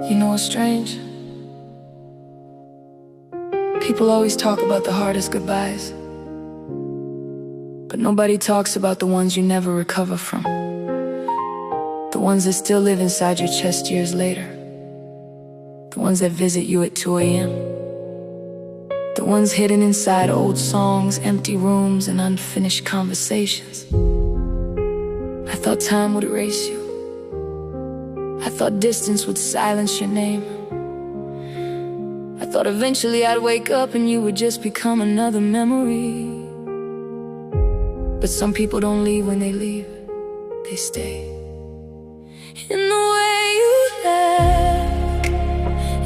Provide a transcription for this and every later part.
You know what's strange? People always talk about the hardest goodbyes, but nobody talks about the ones you never recover from. The ones that still live inside your chest years later. The ones that visit you at 2 a.m. The ones hidden inside old songs, empty rooms, and unfinished conversations. I thought time would erase you. I thought distance would silence your name. I thought eventually I'd wake up and you would just become another memory. But some people don't leave when they leave, they stay. In the way you laugh,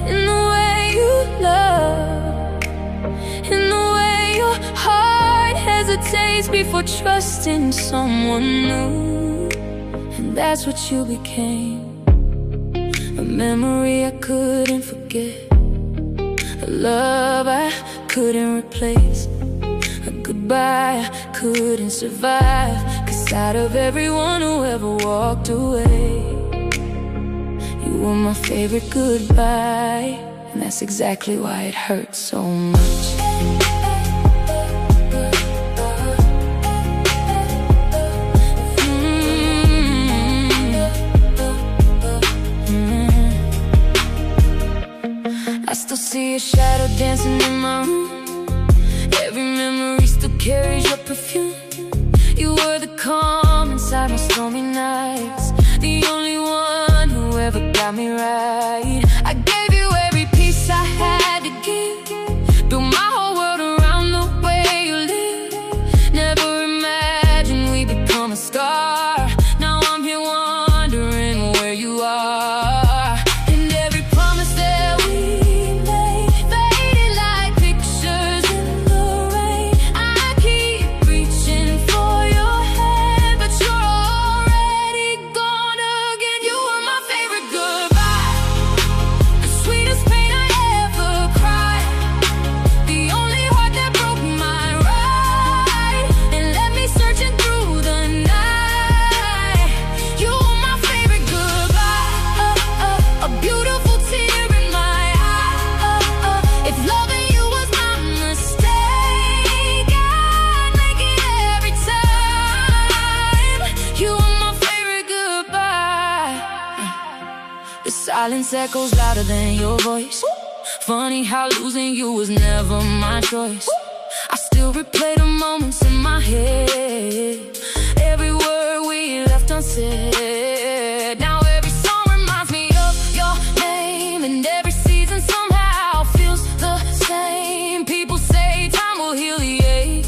in the way you love, in the way your heart hesitates before trusting someone new. And that's what you became. A memory I couldn't forget, a love I couldn't replace, a goodbye I couldn't survive. 'Cause out of everyone who ever walked away, you were my favorite goodbye. And that's exactly why it hurts so much. I still see your shadow dancing in my room. Every memory still carries your perfume. You were the calm inside my stormy nights, the only one who ever got me right. I gave you every piece I had to give, built my whole world around the way you live. Never imagined we'd become a star. Now I'm here wondering where you are. And every promise that we made faded like pictures in the rain. I keep reaching for your hand, but you're already gone again. You were my favorite goodbye, the sweetest pain I ever cried, the only heart that broke my right and left me searching through the night. You were my favorite goodbye, a beautiful tear in my eye. If loving you was my mistake, I'd make it every time. You were my favorite goodbye. The silence echoes louder than your voice. Funny how losing you was never my choice. I still replay the moments in my head, every word we left unsaid. Now every song reminds me of your name, and every season somehow feels the same. People say time will heal the ache,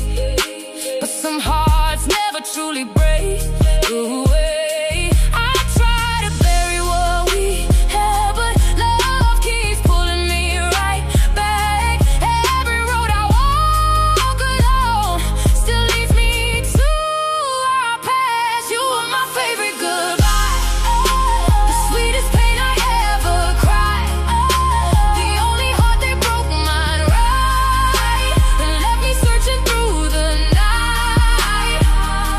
but some hearts never truly break away. I try to bury what we have, but love keeps pulling me right back. Every road I walk alone still leads me to our past. You were my favorite goodbye, the sweetest pain I ever cried, the only heart that broke mine right and left me searching through the night.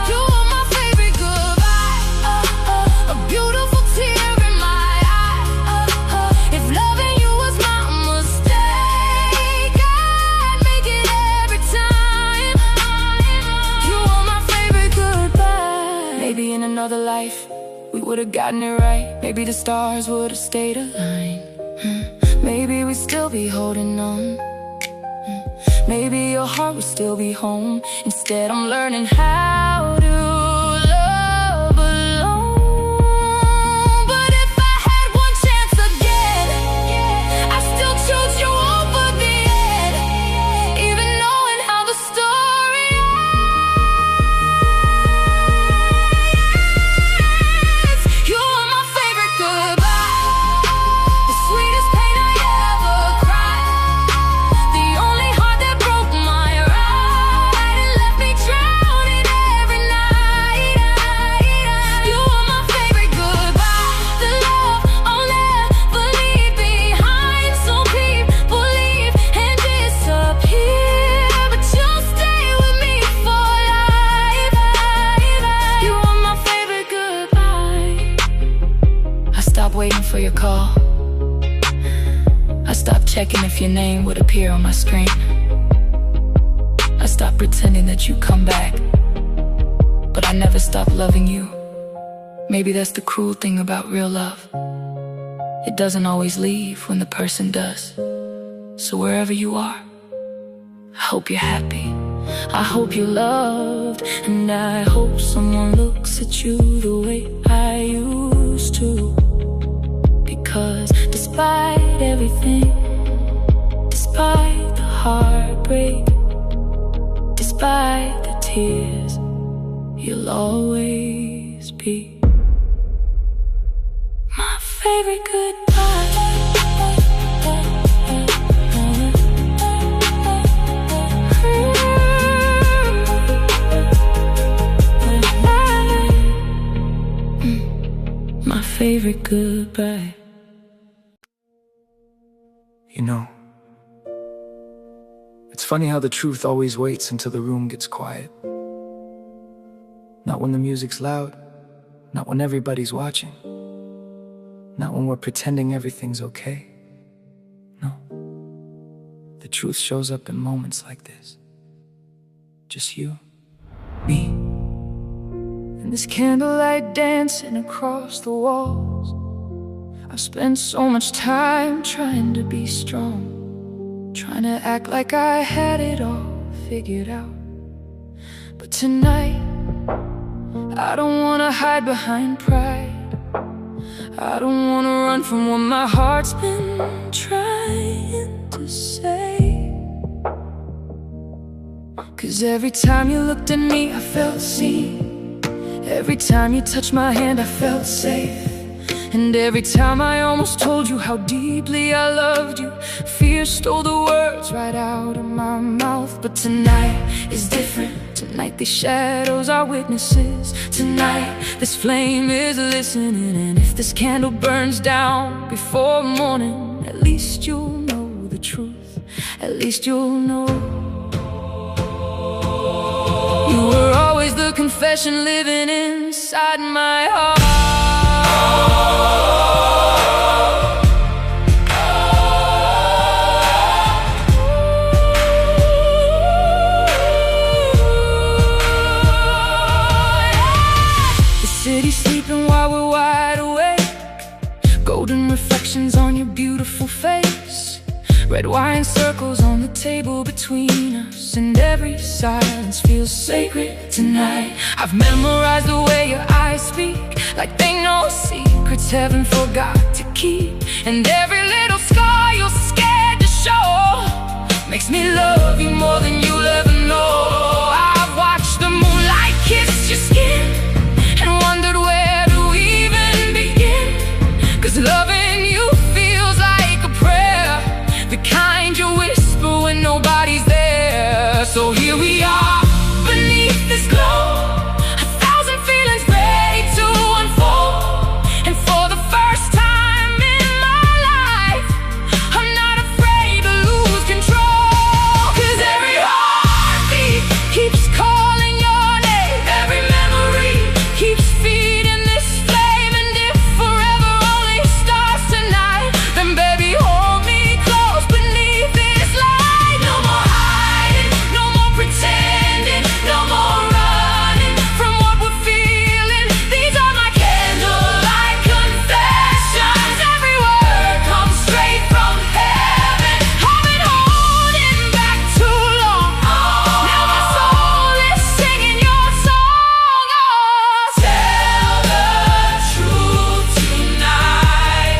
You were my favorite goodbye, a beautiful tear in my eye. If loving you was my mistake, I'd make it every time. You were my favorite goodbye. Maybe in another life we would've gotten it right. Maybe the stars would've stayed aligned. Maybe we'd still be holding on. Maybe your heart would still be home. Instead I'm learning how to love alone. But if I had one chance again, I still choose you over the end, even knowing how the story ends. You were my favorite goodbye, the sweetest pain I ever cried, the only heart that broke my right and left me drowning every night. You were my favorite goodbye, the love I'll never leave behind. Some people leave and disappear, but you'll stay with me for life. You were my favorite goodbye. I stopped waiting for your call, I stopped checking if your name would appear on my screen. I stopped pretending that you'd come back, but I never stopped loving you. Maybe that's the cruel thing about real love. It doesn't always leave when the person does. So wherever you are, I hope you're happy, I hope you're loved, and I hope someone looks at you the way I used to. Because despite everything, despite the heartbreak, despite the tears, you'll always be my favorite goodbye. My favorite goodbye. You know, it's funny how the truth always waits until the room gets quiet. Not when the music's loud, not when everybody's watching, not when we're pretending everything's okay. No, the truth shows up in moments like this. Just you, me, and this candlelight dancing across the walls. I've spent so much time trying to be strong, trying to act like I had it all figured out. But tonight, I don't wanna hide behind pride. I don't wanna run from what my heart's been trying to say. 'Cause every time you looked at me, I felt seen. Every time you touched my hand, I felt safe. And every time I almost told you how deeply I loved you, fear stole the words right out of my mouth. But tonight is different. Tonight these shadows are witnesses. Tonight this flame is listening. And if this candle burns down before morning, at least you'll know the truth. At least you'll know. You were always the confession living inside my heart. City's sleeping while we're wide awake. Golden reflections on your beautiful face. Red wine circles on the table between us. And every silence feels sacred tonight. I've memorized the way your eyes speak, like they know secrets heaven forgot to keep. And every little scar you're scared to show makes me love you more than you'll ever know. I've watched the moonlight kiss your skin and wondered where to even begin. 'Cause loving you feels like a prayer, the kind you whisper when nobody's there. So here we are, beneath this glow, a thousand feelings ready to unfold. And for the first time in my life, I'm not afraid to lose control. 'Cause every heartbeat keeps calling your name. Every memory keeps feeding this flame. And if forever only starts tonight, then baby hold me close beneath this light. No more hiding, no more pretending, no more running from what we're feeling. These are my candlelight confessions. Every word comes straight from heaven. I've been holding back too long. Now my soul is singing your song. Oh, tell the truth tonight.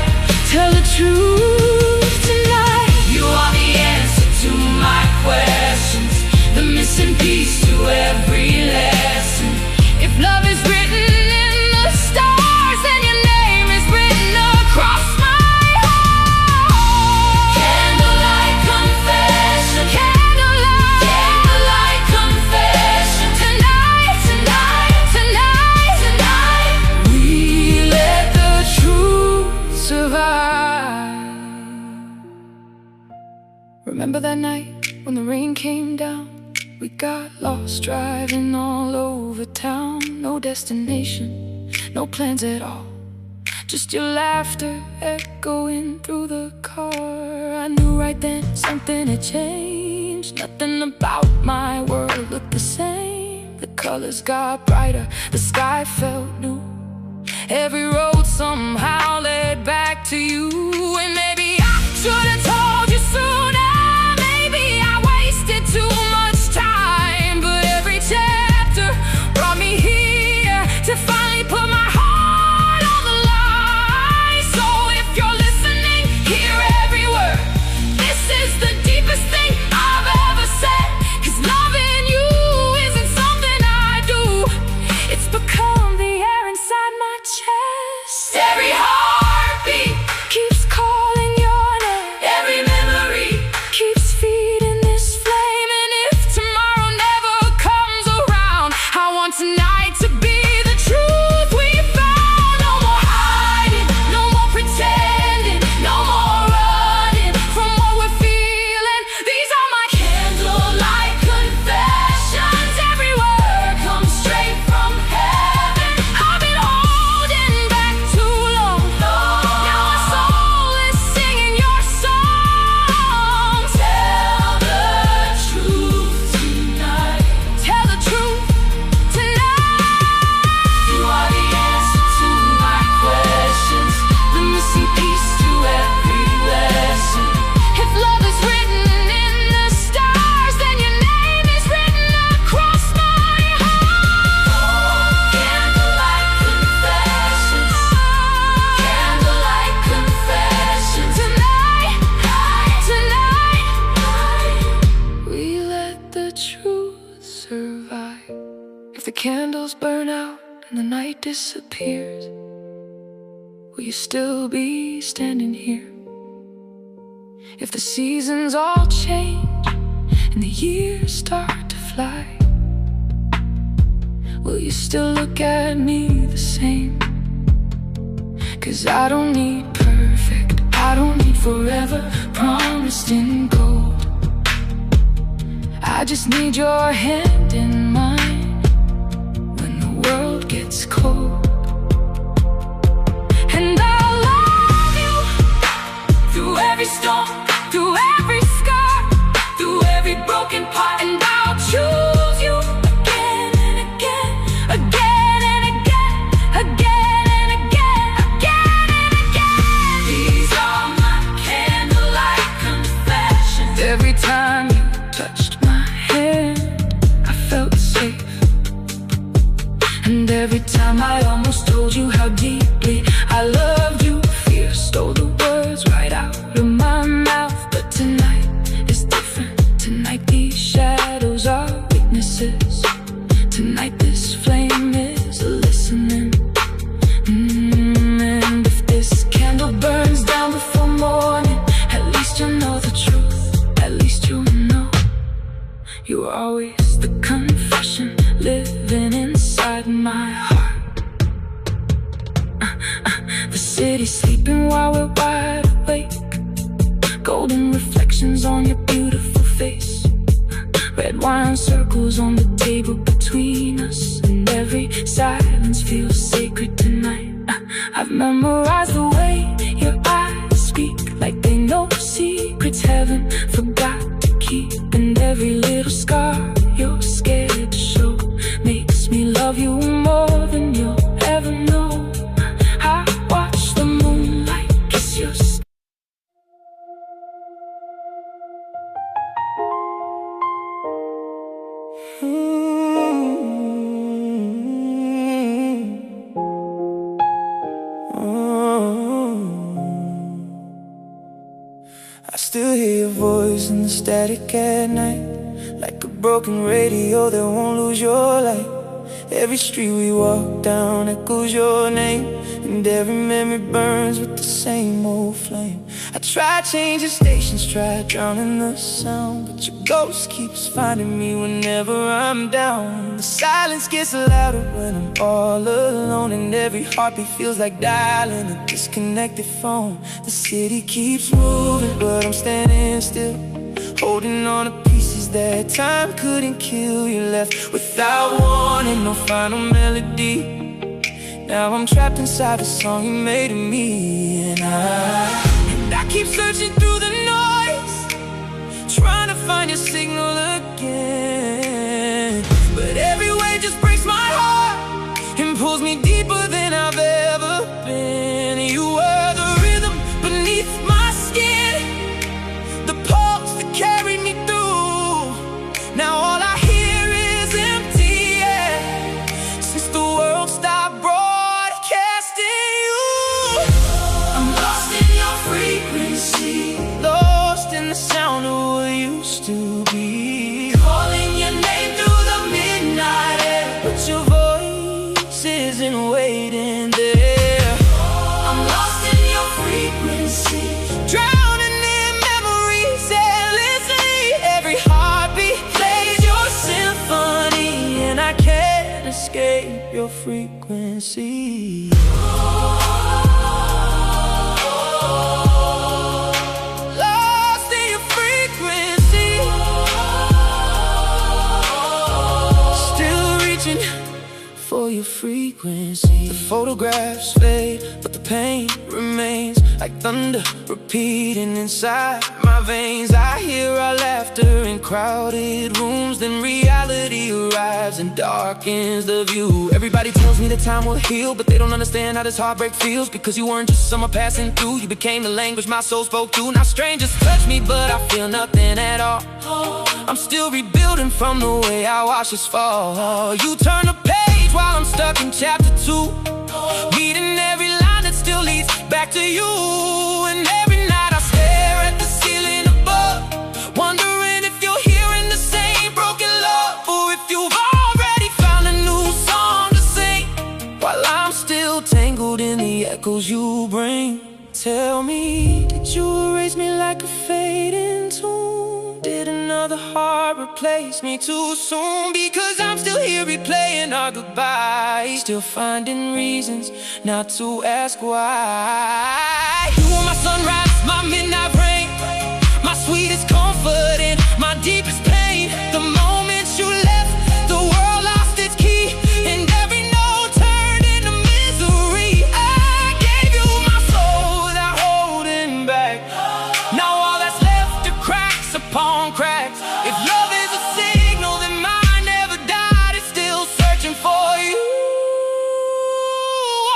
Tell the truth tonight. You are the answer to my questions, the missing piece to every lesson. If love is written in the stars, then your name is written across my heart. Candlelight confession, candlelight confession. Tonight, tonight, tonight, tonight, we let the truth survive. Remember that night when the rain came down? We got lost driving all over town. No destination, no plans at all. Just your laughter echoing through the car. I knew right then something had changed. Nothing about my world looked the same. The colors got brighter, the sky felt new. Every road somehow led back to you. And maybe I should have told you sooner. Maybe I wasted too much time, but every chapter brought me here to finally put my heart on the line. So if you're listening, hear every word. This is the deepest thing I've ever said. 'Cause loving you isn't something I do. It's become the air inside my chest. Every heartbeat keeps calling your name. Every memory keeps feeding this flame. And if tomorrow never comes around, I want tonight to be the truth we found. No more hiding, no more pretending, no more running from what we're feeling. These are my candlelight confessions. Every word comes straight from heaven. I've been holding back too long. Now my soul is singing your song. Tell the truth tonight. Tell the truth tonight. You are the answer to my questions, the missing piece to every lesson. If love is written in the stars, then your name is written across my heart. Candlelight confessions. Candlelight confessions. Tonight, we let the truth survive. If the candles burn out and the night disappears, will you still be standing here? If the seasons all change and the years start to fly, will you still look at me the same? 'Cause I don't need perfect, I don't need forever promised in gold. I just need your hand in mine when the world gets cold. And I'll love you through every storm, through every scar, through every broken part. And I'll choose you again and again, again and again, again and again, again and again. These are my candlelight confessions. Every time you touched my hand, I felt safe. And every time I almost told you how deeply I loved you, fear stole the words right out of my mouth. But tonight is different. Tonight these shadows are witnesses. Tonight this flame is listening. And if this candle burns down before morning, at least you'll know the truth. At least you'll know you were always the confession living inside my heart. The city sleeping while we're wide awake. Golden reflections on your beautiful face. Red wine circles on the table between us. And every silence feels sacred tonight. I've memorized the way your eyes speak, like they know secrets heaven forgot to keep. And every little scar you're scared to show makes me love you more than you'll ever know. I watch the moonlight kiss your skin. I still hear your voice in the static at night, like a broken radio that won't lose your light. Every street we walk down echoes your name, and every memory burns with the same old flame. I try changing stations, try drowning the sound, but your ghost keeps finding me whenever I'm down. The silence gets louder when I'm all alone, and every heartbeat feels like dialing a disconnected phone. The city keeps moving, but I'm standing still, holding on to pieces that time couldn't kill. You left without warning, no final melody. Now I'm trapped inside the song you made of me. And I keep searching through the noise, trying to find your signal again. But every wave just breaks my heart and pulls me deeper than I've ever been. You were the rhythm beneath my skin, the pulse that carried me through. Now all I hear is empty air, since the world stopped broadcasting you. I'm lost in your frequency, lost in the sound of what used to be. Calling your name through the midnight air, but your voice isn't waiting there. I'm lost in your frequency, drowning in memories endlessly. Every heartbeat plays your symphony, and I can't escape your frequency. Lost in your frequency, still reaching for your frequency. The photographs fade, but the pain remains like thunder repeating inside my veins. I hear our laughter in crowded rooms, then reality arrives and darkens the view. Everybody tells me that time will heal, but they don't understand how this heartbreak feels. Because you weren't just someone passing through, you became the language my soul spoke to. Now strangers touch me, but I feel nothing at all. I'm still rebuilding from the way our washes fall. You turn the page while I'm stuck in chapter 2, reading every line that still leads back to you. And every night I stare at the ceiling above, wondering if you're hearing the same broken love, or if you've already found a new song to sing, while I'm still tangled in the echoes you bring. Tell me, did you erase me like a fading tune? Did another heart replace me too soon? Because I'm still here replaying our goodbyes, still finding reasons not to ask why. You were my sunrise, my midnight rain, my sweetest comfort and my deepest pain. The moment you left, the world lost its key, and every note turned into misery. I gave you my soul without holding back. Now all that's left are cracks upon cracks. If love is a signal, then mine never died. It's still searching for you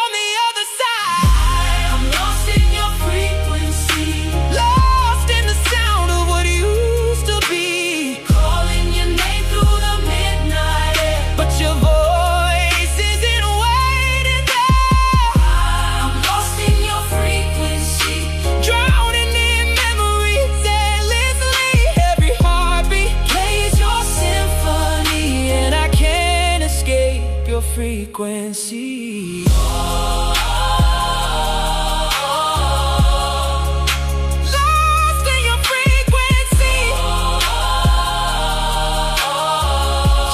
on the other side. I'm lost in your frequency, lost in the sound of what used to be. Calling your name through the midnight air, but your voice isn't waiting there. I'm lost in your frequency, drowning in memories endlessly. Every heartbeat plays your symphony, and I can't escape your frequency. Lost in your frequency,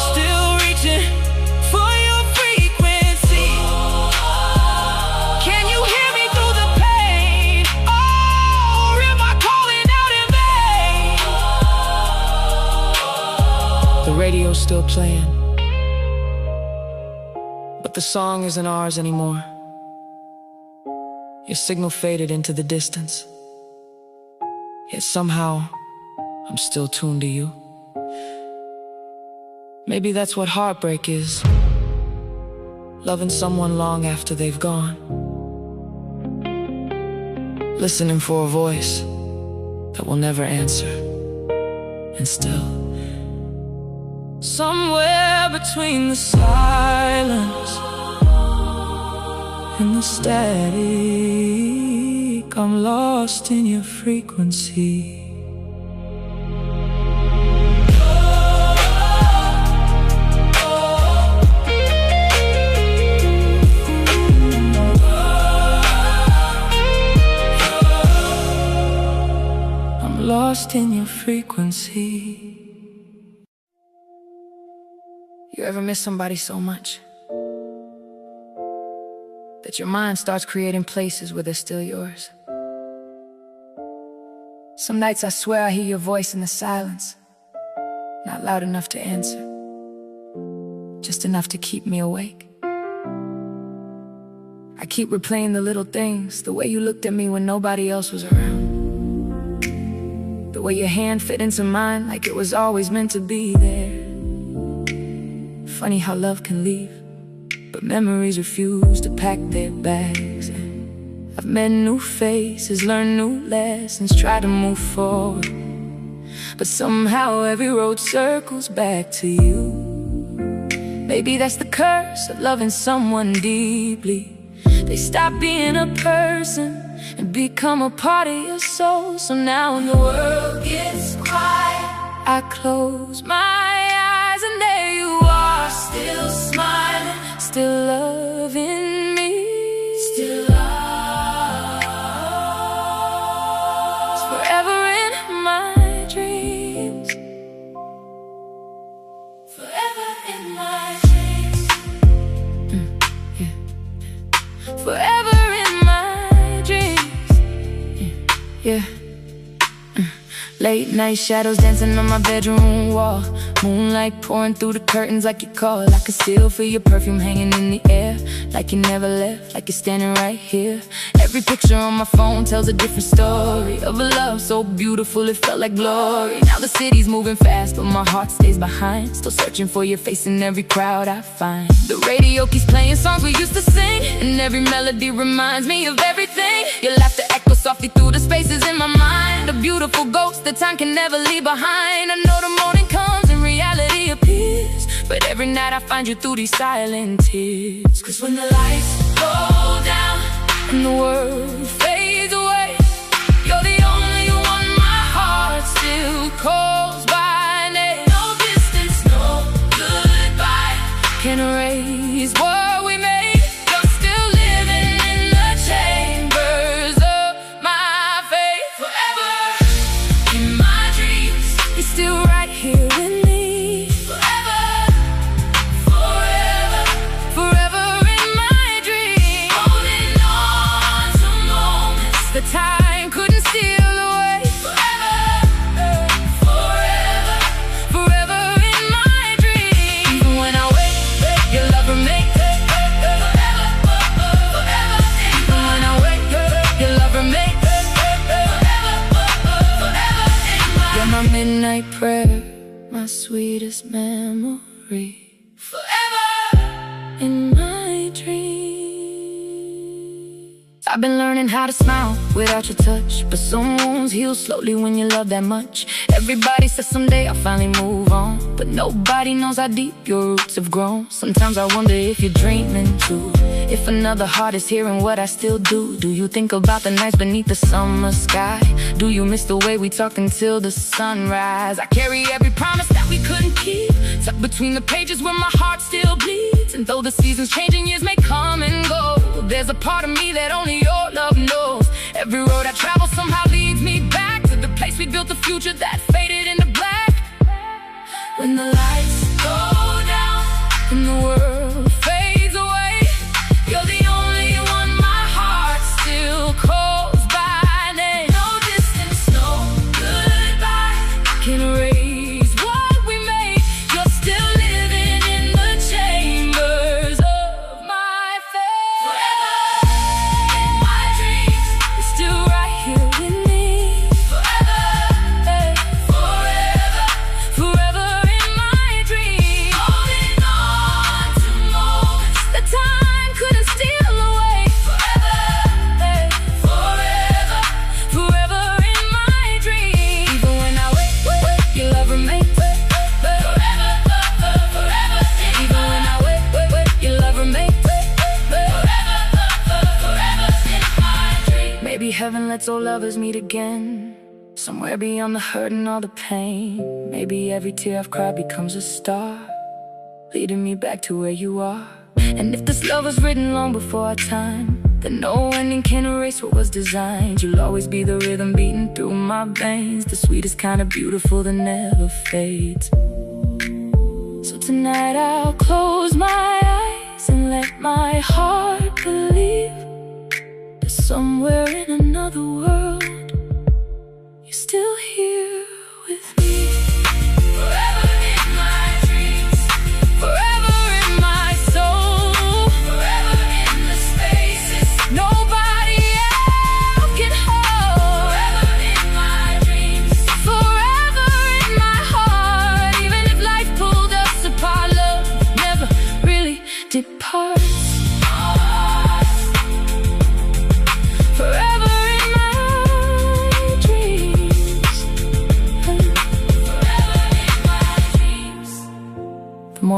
still reaching for your frequency. Can you hear me through the pain? Or am I calling out in vain? The radio's still playing, but the song isn't ours anymore. Your signal faded into the distance, yet somehow I'm still tuned to you. Maybe that's what heartbreak is, loving someone long after they've gone, listening for a voice that will never answer, and still somewhere between the silence and the static, I'm lost in your frequency. I'm lost in your frequency. You ever miss somebody so much that your mind starts creating places where they're still yours? Some nights I swear I hear your voice in the silence, not loud enough to answer, just enough to keep me awake. I keep replaying the little things, the way you looked at me when nobody else was around, the way your hand fit into mine, like it was always meant to be there. Funny how love can leave, but memories refuse to pack their bags. I've met new faces, learned new lessons, tried to move forward, but somehow every road circles back to you. Maybe that's the curse of loving someone deeply. They stop being a person and become a part of your soul. So now when the world gets quiet, I close my eyes and there you are, still smiling, still loving me, still lost forever in my dreams, forever in my dreams, forever in my dreams, yeah. Late night shadows dancing on my bedroom wall, moonlight pouring through the curtains like you call. I can still feel your perfume hanging in the air, like you never left, like you're standing right here. Every picture on my phone tells a different story of a love so beautiful it felt like glory. Now the city's moving fast, but my heart stays behind, still searching for your face in every crowd I find. The radio keeps playing songs we used to sing, and every melody reminds me of everything. Your laughter echoes softly through the spaces in my mind, a beautiful ghost that time can never leave behind. I know the morning comes and reality appears, but every night I find you through these silent tears. Cause when the lights go down and the world fades away, you're the only one my heart still calls by name. No distance, no goodbye can erase what we made. You're still living in the chambers of my faith. Forever in my dreams, you're still right here with me. Forever, forever, forever in my dreams, holding on to moments that time couldn't steal away. Forever, forever, forever in my dreams. Even when I wake, your love remains. Forever, forever. Even when I wake, your love remains. Forever, forever in my. You're my midnight prayer, my sweetest memory. Forever in my dreams. I've been learning how to smile without your touch, but some wounds heal slowly when you love that much. Everybody says someday I'll finally move on, but nobody knows how deep your roots have grown. Sometimes I wonder if you're dreaming too, if another heart is hearing what I still do. Do you think about the nights beneath the summer sky? Do you miss the way we talk until the sunrise? I carry every promise that we couldn't keep, tucked between the pages where my heart still bleeds. And though the seasons change and years may come and go, there's a part of me that only your love knows. Every road I travel somehow leads me back to the place we built the future that faded into black. When the lights go down and the world fades away, you're the only one my heart still calls by name. No distance, no goodbye can erase what we made. You're still living in the chambers of my faith. Forever in my dreams, you're still right here with me. Forever, forever, forever in my dreams, holding on to moments that time couldn't steal away. Forever, forever, forever in my dreams. Even when I wake, your love remains. Forever, forever. Even when I wake, your love remains. Forever, forever in my dreams. Maybe heaven lets all lovers meet again, somewhere beyond the hurt and all the pain. Maybe every tear I've cried becomes a star, leading me back to where you are. And if this love was written long before our time, then no ending can erase what was designed. You'll always be the rhythm beating through my veins, the sweetest kind of beautiful that never fades. So tonight I'll close my eyes and let my heart believe that somewhere in another world you're still here with me. Forever in my dreams, forever in my soul, forever in the spaces nobody else can hold. Forever in my dreams, forever.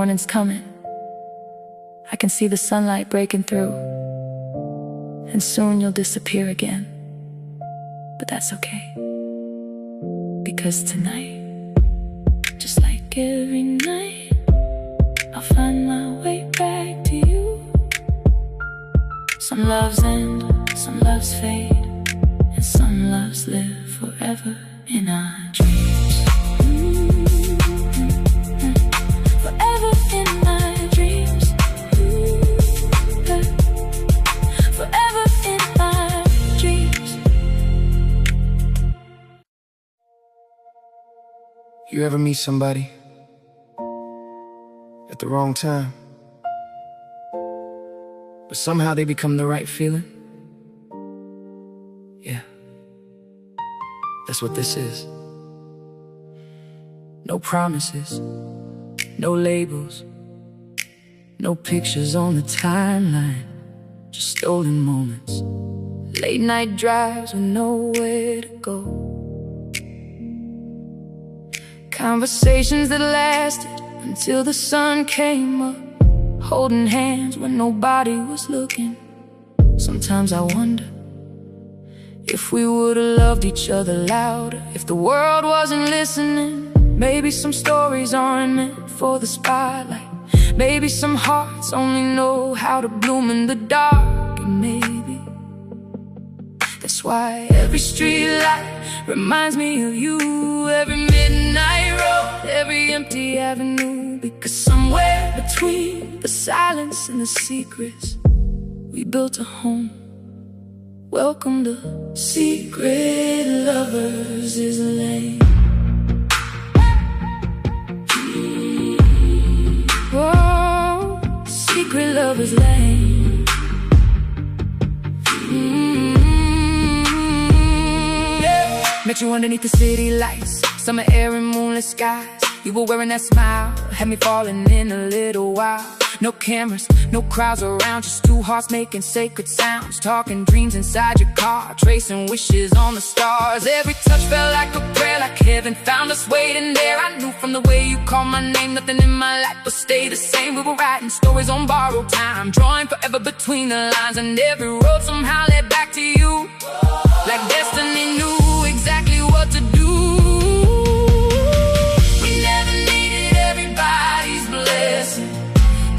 morning's coming. I can see the sunlight breaking through, and soon you'll disappear again. But that's okay, because tonight, just like every night, I'll find my way back to you. Some loves end, some loves fade, and some loves live forever in our dreams. Forever in my dreams. Forever in my dreams. You ever meet somebody at the wrong time, but somehow they become the right feeling? Yeah, that's what this is. No promises, no labels, no pictures on the timeline, just stolen moments, late night drives with nowhere to go. Conversations that lasted until the sun came up, holding hands when nobody was looking. Sometimes I wonder if we would've loved each other louder, if the world wasn't listening. Maybe some stories aren't meant for the spotlight. Maybe some hearts only know how to bloom in the dark. And maybe that's why every street light reminds me of you, every midnight road, every empty avenue. Because somewhere between the silence and the secrets, we built a home. Welcome to Secret Lovers is Lane. Whoa, Secret Lovers Lane. Yeah. Met you underneath the city lights, summer air and moonless skies. You were wearing that smile, had me falling in a little while. No cameras, no crowds around, just two hearts making sacred sounds, talking dreams inside your car, tracing wishes on the stars. Every touch felt like a prayer, like heaven found us waiting there. I knew from the way you called my name, nothing in my life would stay the same. We were writing stories on borrowed time, drawing forever between the lines, and every road somehow led back to you. Like destiny knew exactly what to do. We never needed everybody's blessing,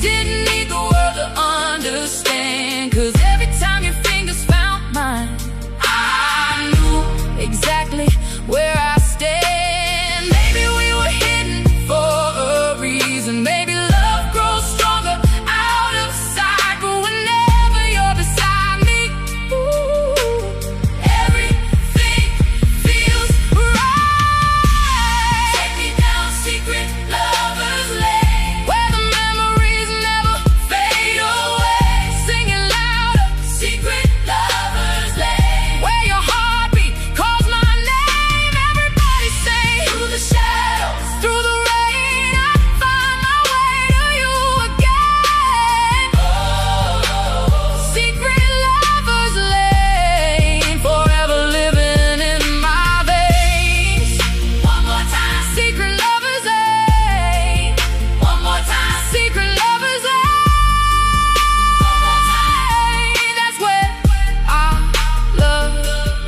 didn't need the world to understand. Cause every time your fingers found mine, I knew exactly where I stand. Maybe we were hidden for a reason. Maybe love grows stronger out of sight. But whenever you're beside me, ooh, everything feels right. Take me down secret lovers lane, where the memories never fade away. Singing louder, secret lovers lane, where your heartbeat calls my name. Everybody sing. Through the shadows, through the rain, I find my way to you again. Oh, secret lovers lane, forever living in my veins. One more time, secret lovers lane. One more time, secret lovers lane. That's where our love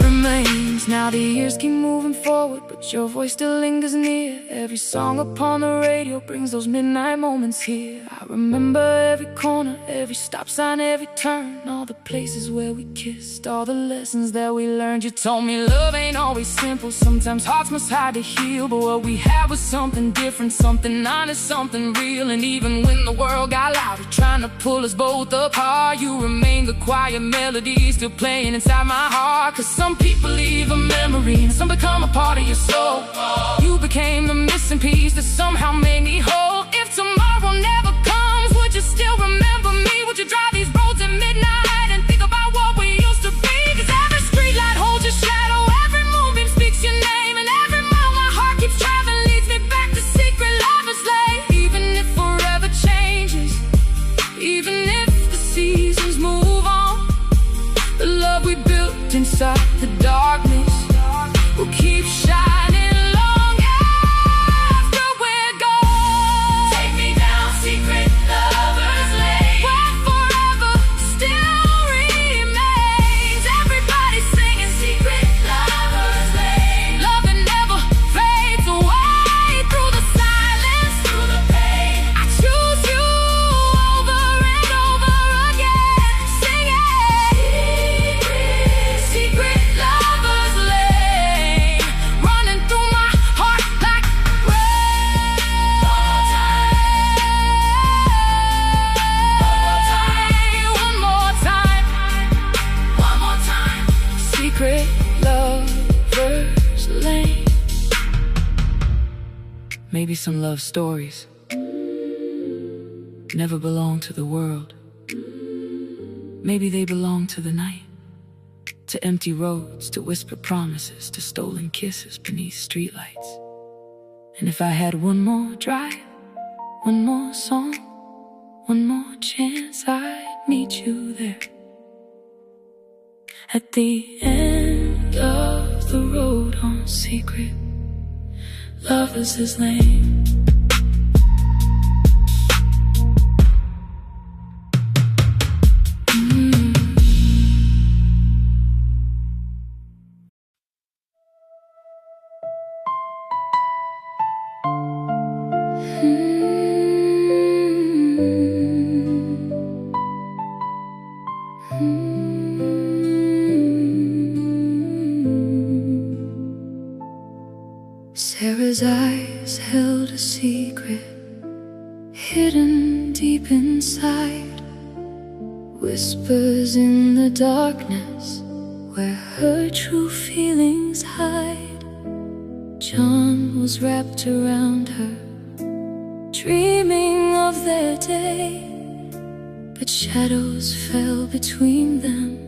remains. Now the years keep moving forward, but your voice still lingers near. Every song upon the radio brings those midnight moments here. I remember every corner, every stop sign, every turn, all the places where we kissed, all the lessons that we learned. You told me love ain't always simple, sometimes hearts must hide to heal. But what we had was something different, something honest, something real. And even when the world got louder, trying to pull us both apart, you remain the quiet melody still playing inside my heart. Cause some people leave a memory, and some become a part of your soul. You became the missing piece that somehow made me whole. If tomorrow never comes, would you still remember me? Would you drive these roads at midnight and think about what we used to be? Cause every street light holds your shadow, every moonbeam speaks your name, and every mile my heart keeps traveling leads me back to secret lovers lane. Even if forever changes, even if the seasons move on, the love we built inside the darkness will keep shining long after we're gone. Take me down, secret lover's lane. Maybe some love stories never belong to the world. Maybe they belong to the night, to empty roads, to whispered promises, to stolen kisses beneath streetlights. And if I had one more drive, one more song, one more chance, I'd meet you there. At the end of the road on secret lovers' lane. Sarah's eyes held a secret hidden deep inside, whispers in the darkness where her true feelings hide. John was wrapped around her, dreaming of their day, but shadows fell between them,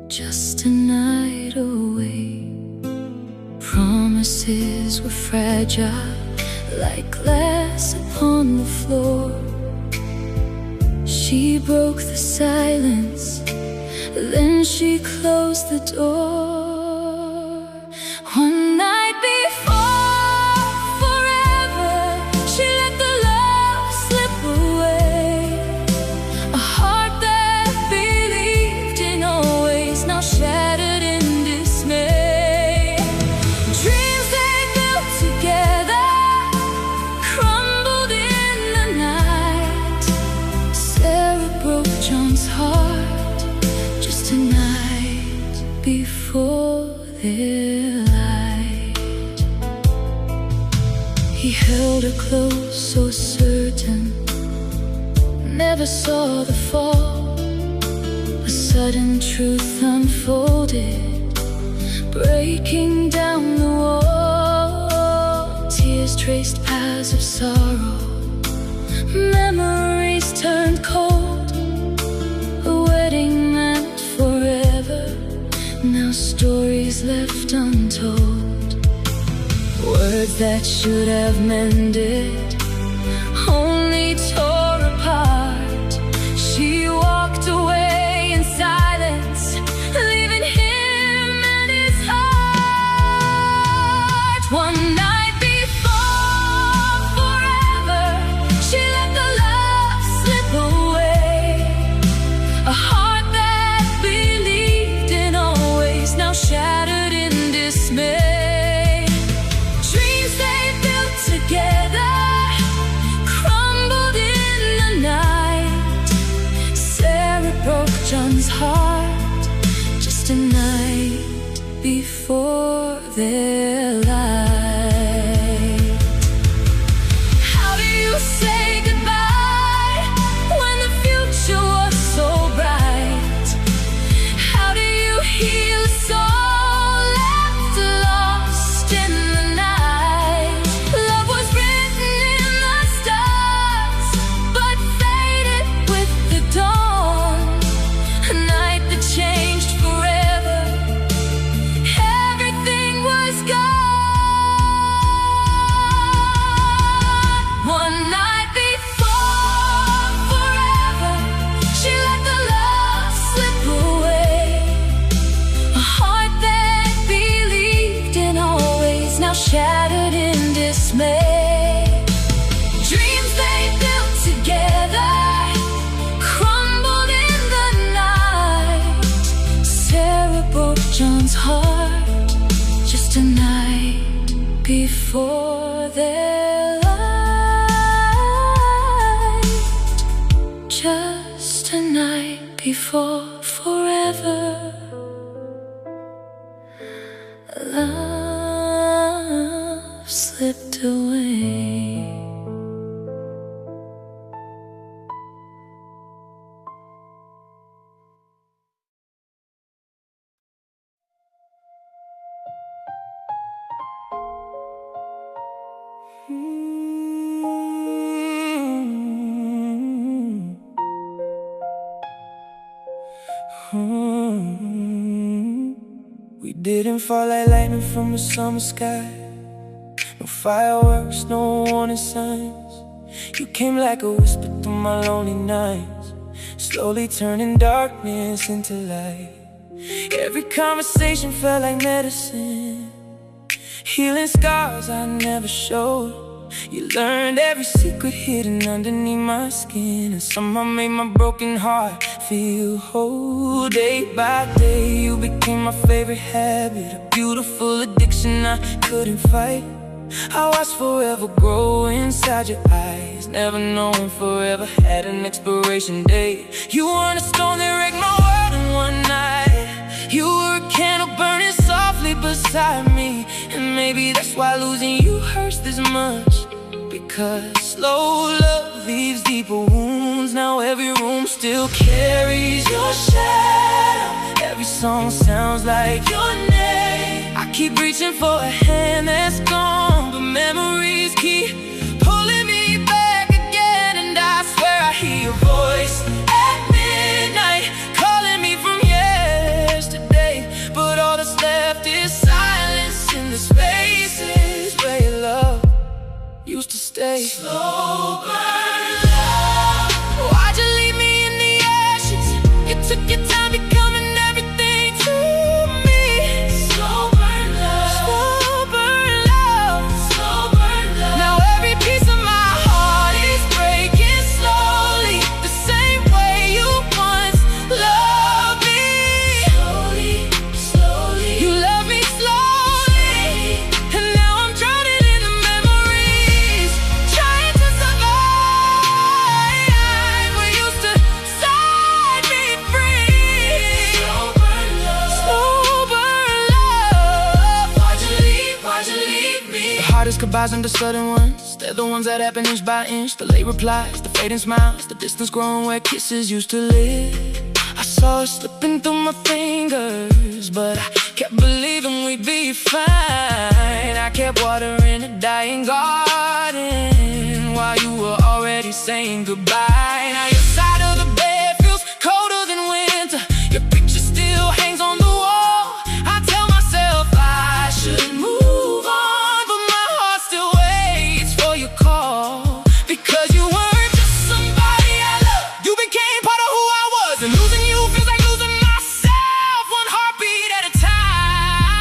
just a night away. Promises were fragile, like glass upon the floor. She broke the silence, then she closed the door. One night before forever, she let the love slip away. A heart that believed in always, now shattered in dismay. Dreams they built together crumbled in the night. Sarah broke John's heart just a night before their light. He held her close, so certain, never saw the fall. A sudden truth unfolded, breaking down the wall. Tears traced paths of sorrow, memories turned cold. A wedding meant forever, now stories left untold. Words that should have mended only tore apart. She walked away in silence, leaving him and his heart. One night before forever, she let the love slip away. A heart that believed in always, now shattered in dismay. Dreams they built together crumbled in the night. Sarah broke John's heart just a night before their light. How do you say goodbye when the future was so bright? How do you heal a soul left lost in the night? Love was written in the stars, but faded with the dawn. A night that changed forever, everything was gone. One night before forever, she let the love slip away. A heart that believed in always, now shattered in dismay. Dreams they built together crumbled in the night. Sarah broke John's heart just a night before their light. Just a night before forever. Love slipped away. We didn't fall like lightning from a summer sky. No fireworks, no warning signs. You came like a whisper through my lonely nights, slowly turning darkness into light. Every conversation felt like medicine, healing scars I never showed. You learned every secret hidden underneath my skin, and somehow made my broken heart feel whole. Day by day you became my favorite habit, a beautiful addiction I couldn't fight. I watched forever grow inside your eyes, never knowing forever had an expiration date. You weren't a storm that wrecked my world in one night. You were a candle burning softly beside me, and maybe that's why losing you hurts this much. Because slow love leaves deeper wounds. Now every room still carries your shadow. Every song sounds like your name. I keep reaching for a hand that's gone, but memories keep pulling me back again. And I swear I hear your voice at midnight, calling me from yesterday. But all that's left is silence in the spaces where your love used to stay. Slow burn love. Why'd you leave me in the ashes? You took your time becoming everything to me. Slow burn love. Slow burn love. Slow burn love. Now every piece of my heart is breaking slowly, the same way you once loved me. Slowly, slowly. You love me slowly, and now I'm drowning in the memories, trying to survive. We used to set me free. Slow burn love. Slow burn love. Why'd you leave? Why'd you leave me? The hardest goodbyes and the sudden ones, they're the ones that happen inch by inch. The late replies, the fading smiles, the distance growing where kisses used to live. I saw it slipping through my fingers, but I kept believing we'd be fine. I kept watering a dying garden while you were already saying goodbye. Now your side of the bed feels colder than winter. Your picture still hangs on the wall. I tell myself I should move on, but my heart still waits for your call. Because you weren't just somebody I loved, you became part of who I was. And losing you feels like losing myself, one heartbeat at a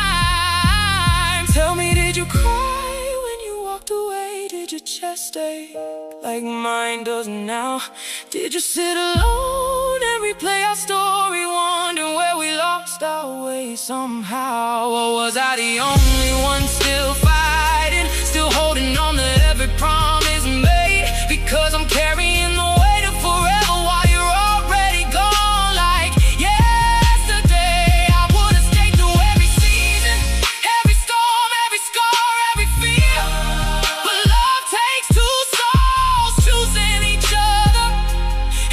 time. Tell me, did you cry when you walked away? Did your chest ache like mine does now? Did you sit alone and replay our story, wondering where we lost our way somehow? Or was I the only one still fighting, still holding on to every promise made? Because I'm carrying the weight of forever while you're already gone. Like yesterday, I would've stayed through every season, every storm, every scar, every fear. But love takes two souls choosing each other,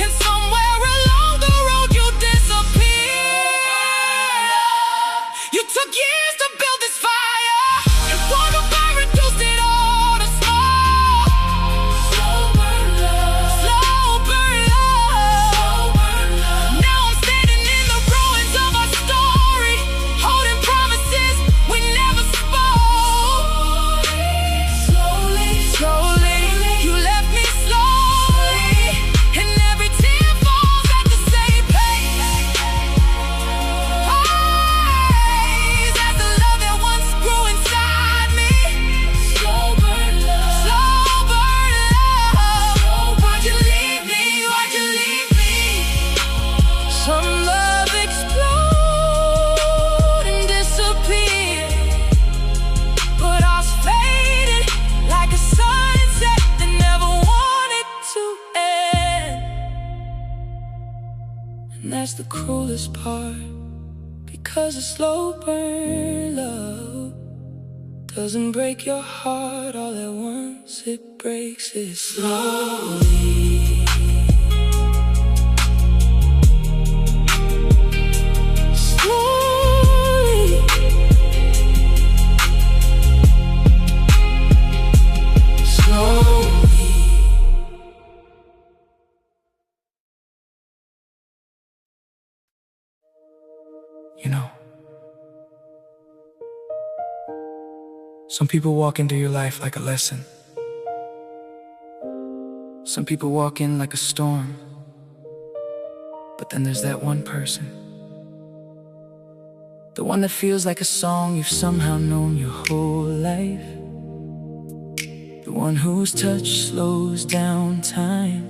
and somewhere along the road you disappeared. You took years to build this fire, and one of I reduced it all to small. Slow burn love. Slow burn love. Slow burn love. Now I'm standing in the ruins of our story, holding promises we never spoke. Slowly, slowly, you left me slowly, and every tear falls at the same pace. Eyes as the love that once grew inside me. Slow burn love. Slow burn love. Why'd you leave me? Why'd you leave me? Some love explode and disappear, but ours faded like a sunset that never wanted to end. And that's the cruelest part, because a slow burn love doesn't break your heart all at once. It breaks it slowly. Slowly. Slowly. you know. Some people walk into your life like a lesson. Some people walk in like a storm. But then there's that one person, the one that feels like a song you've somehow known your whole life. The one whose touch slows down time.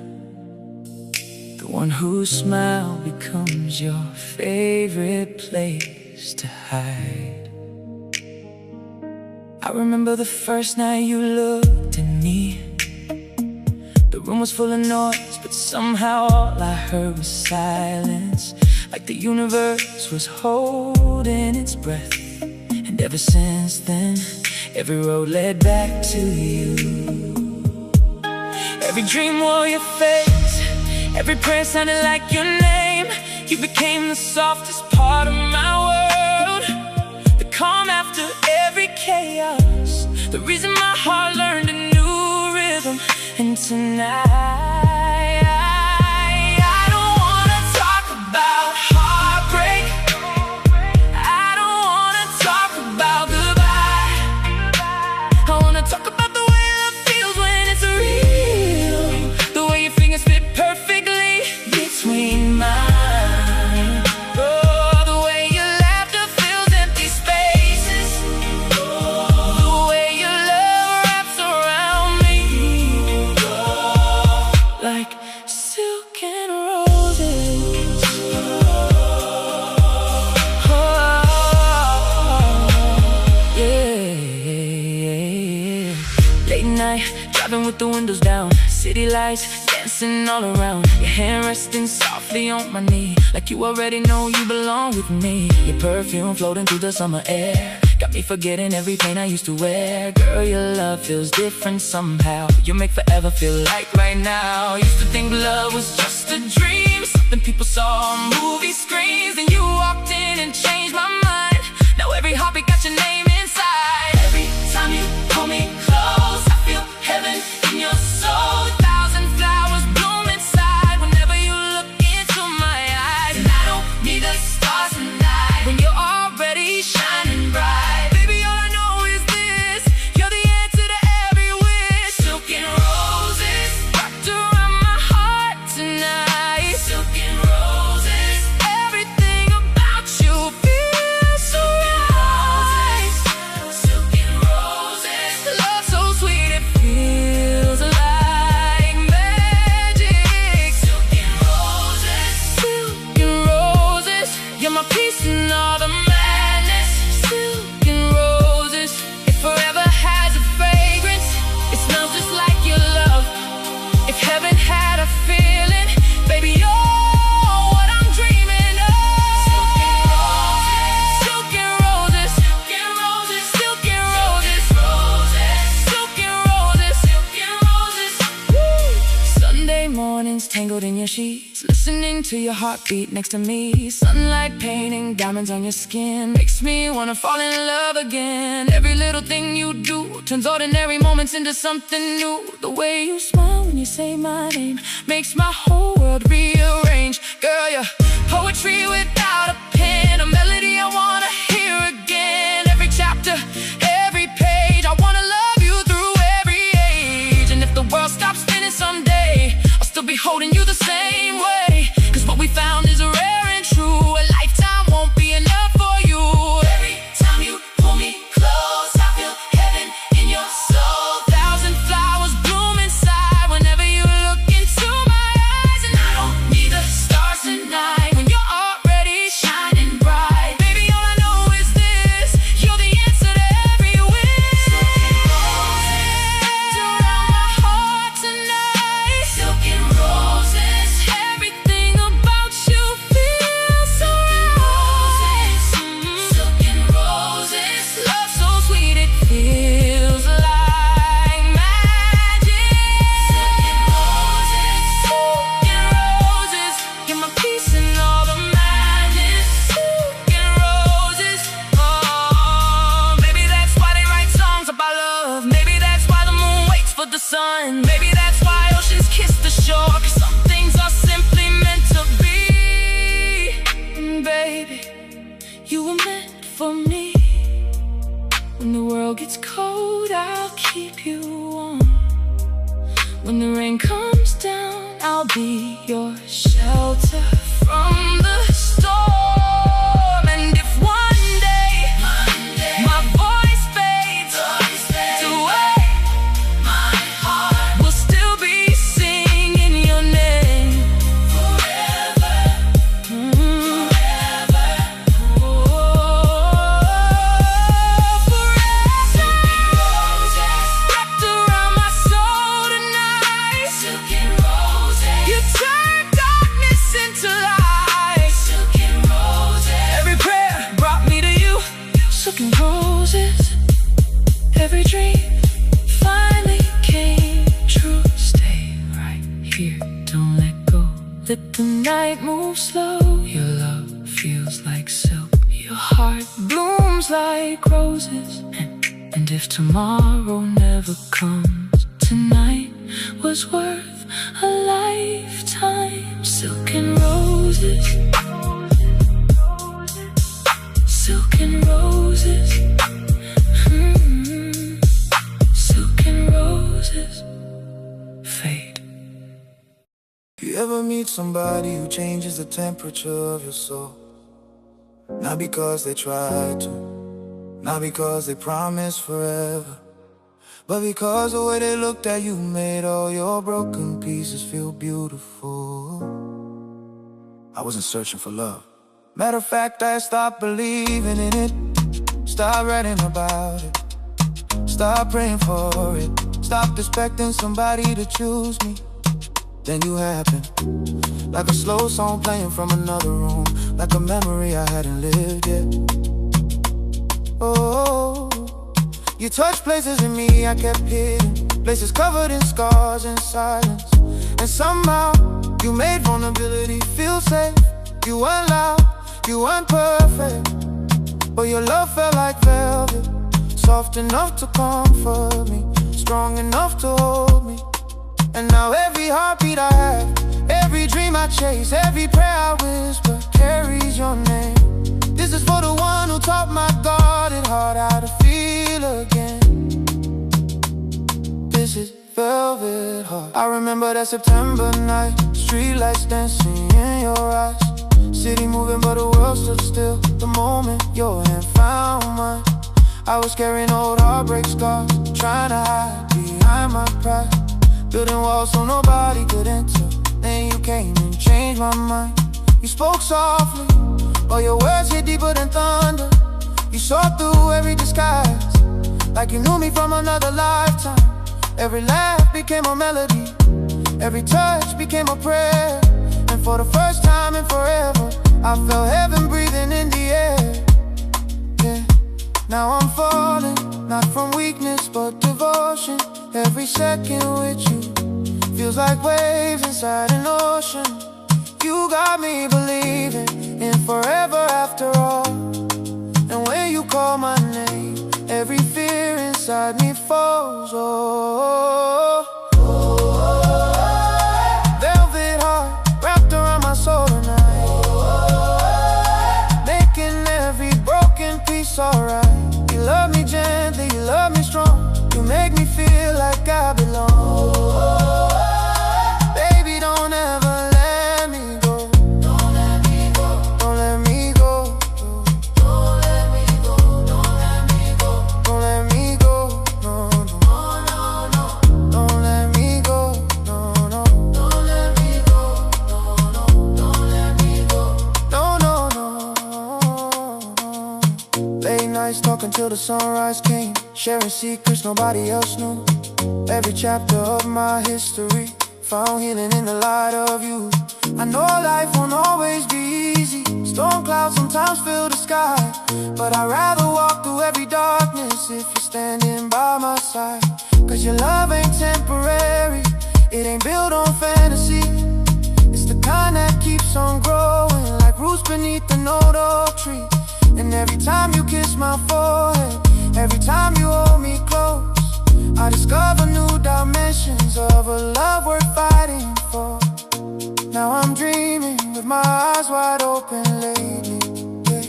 The one whose smile becomes your favorite place to hide. I remember the first night you looked at me. The room was full of noise, but somehow all I heard was silence. Like the universe was holding its breath. And ever since then, every road led back to you. Every dream wore your face, every prayer sounded like your name. You became the softest part of my world, the calm after every chaos, the reason my heart learned a new rhythm. And tonight, I don't wanna talk about heartbreak. I don't wanna talk about goodbye. I wanna talk about the way love feels when it's real, the way your fingers fit perfectly between mine. Oh, the way your laughter fills empty spaces. Oh, the way your love wraps around me like silk and roses. Oh, yeah. Late night, driving with the windows down, city lights dancing all around. Your hand resting softly on my knee, like you already know you belong with me. Your perfume floating through the summer air got me forgetting every pain I used to wear. Girl, your love feels different somehow. You make forever feel like right now. Used to think love was just a dream, something people saw on movie screens. Then you walked in and changed my mind. Now every heartbeat got your name inside. Every time you pull me close, I feel heaven in your soul. 1,000 flowers bloom inside whenever you look into my eyes. And I don't need the stars tonight when you're already shining bright. Baby, all I know is this: you're the answer to every wish. Silk and roses wrapped around my heart tonight. Silk and roses, everything about you feels so right. Silk and roses, love so sweet it feels like magic. Silk and roses, silk and roses, you're my peace in all the madness. Silk and roses, it forever has a fragrance. It smells just like your love. If heaven had a feeling, baby, you're what I'm dreaming of. Silk and roses, silk and roses, silk and roses, silk and roses, silk and roses, silk and roses. Woo! Sunday mornings tangled in your sheets, listening to your heartbeat next to me. Sunlight painting diamonds on your skin makes me wanna fall in love again. Every little thing you do turns ordinary moments into something new. The way you smile when you say my name makes my whole world rearrange. Girl, you're poetry without a pen, a melody I wanna hear again. Every chapter, every page, I wanna love you through every age. And if the world stops spinning someday, I'll still be holding you the same way. Cause what we found is rare and true. A lifetime won't be enough for you. Every time you pull me close, I feel heaven in your soul. 1,000 flowers bloom inside whenever you look into my eyes. And I don't need the stars tonight when you're already shining bright. Baby, all I You were meant for me. When the world gets cold, I'll keep you warm. When the rain comes down, I'll be your shelter from the storm. And if one day my voice fades away, my heart will still be singing your name forever, forever, forever. Roses wrapped around my soul tonight. Silken roses. You turn darkness into light. Silken roses. Every prayer brought me to you. Silken roses. Every dream finally came true. Stay right here, don't let go. Let the night move slow. Your love feels like silk. Your heart blooms like roses. And if tomorrow never comes, tonight was worth a lifetime. Silken roses. Silken roses. Silken roses fade. You ever meet somebody who changes the temperature of your soul? Not because they tried to, not because they promised forever, but because the way they looked at you made all your broken pieces feel beautiful. I wasn't searching for love. Matter of fact, I stopped believing in it. Stopped writing about it. Stopped praying for it. Stopped expecting somebody to choose me. Then you happened, like a slow song playing from another room, like a memory I hadn't lived yet. Oh, you touched places in me I kept hidden, places covered in scars and silence. And somehow you made vulnerability feel safe. You weren't loud, you weren't perfect, but your love felt like velvet, soft enough to comfort me, strong enough to hold me. And now every heartbeat I have, every dream I chase, every prayer I whisper carries your name. This is for the one who taught my guarded heart how to feel again. This is velvet heart. I remember that September night, streetlights dancing in your eyes, city moving but the world stood still. The moment your hand found mine, I was carrying old heartbreak scars, trying to hide behind my pride, building walls so nobody could enter. Then you came and changed my mind. You spoke softly, but your words hit deeper than thunder. You saw through every disguise, like you knew me from another lifetime. Every laugh became a melody, every touch became a prayer. And for the first time in forever, I felt heaven breathing in the air. Yeah. Now I'm falling, not from weakness but devotion. Every second with you feels like waves inside an ocean. You got me believing in forever after all. And when you call my name, every fear inside me falls. Oh, velvet heart wrapped around my soul tonight, making every broken piece alright. You love me gently, you love me strong, you make me feel like I belong. Baby, don't ever let me go. Don't let me go. Don't let me go. Don't let me go. Don't let me go. Don't let me go. No, no, no, no. Don't let me go. No, no. Don't let me go. No, no. Don't let me go. No, no, no. Late nights talking till the sunrise came, sharing secrets nobody else knew. Every chapter of my history found healing in the light of you. I know life won't always be easy, storm clouds sometimes fill the sky, but I'd rather walk through every darkness if you're standing by my side. Cause your love ain't temporary, it ain't built on fantasy. It's the kind that keeps on growing, like roots beneath the old oak tree. And every time you kiss my forehead, every time you hold me close, I discover new dimensions of a love worth fighting for. Now I'm dreaming with my eyes wide open lately, yeah.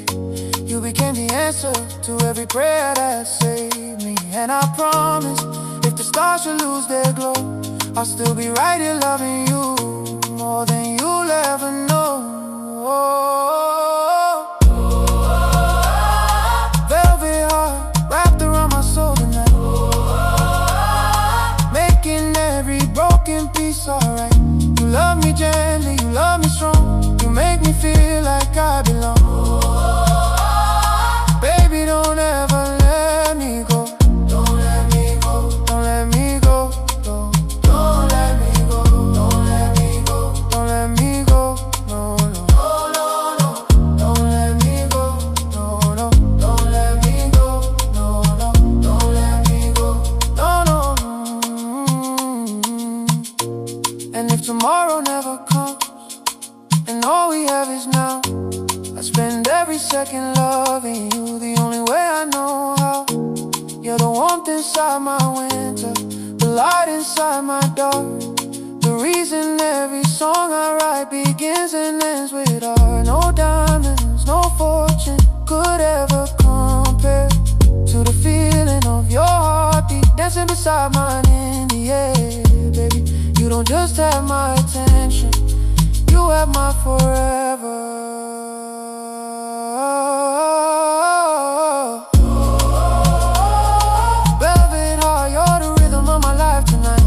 You You became the answer to every prayer that saved me. And I promise, if the stars should lose their glow, I'll still be right here loving you more than you'll ever know. Velvet heart wrapped around my soul tonight, making every broken piece alright. You love me gently, you love me strong, you make me feel like I belong. Baby, don't ever let me go. Don't let me go. Don't let me go. Don't let me go. Don't let me go. Don't let me go. No, no. No, no, no. Don't let me go. No, no. Don't let me go. No, no. Don't let me go. No, no, no. And if tomorrow never comes, and all we have is now, I spend every second loving you the only way I know how. You're the warmth inside my winter, the light inside my dark, the reason every song I write begins and ends with our. No diamonds, no fortune could ever compare to the feeling of your heartbeat dancing beside mine in the air. Baby, you don't just have my attention, you have my forever. Velvet heart, you're the rhythm of my life tonight.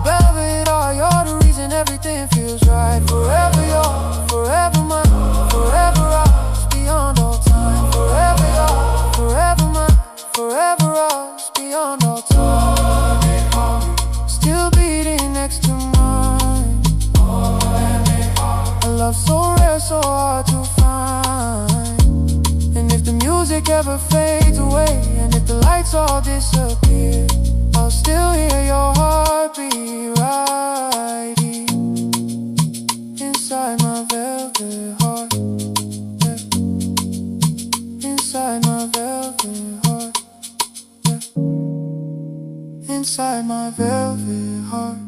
Velvet heart, you're the reason everything feels right. Forever yours, forever mine, forever ours, beyond all time. Forever yours, forever mine, forever ours, beyond all time. Still beating next to mine. A love so rare, so hard to find. And if the music ever fades away, and if the lights all disappear, I'll still hear your heartbeat right here inside my velvet heart, yeah. Inside my velvet heart, yeah. Inside my velvet heart.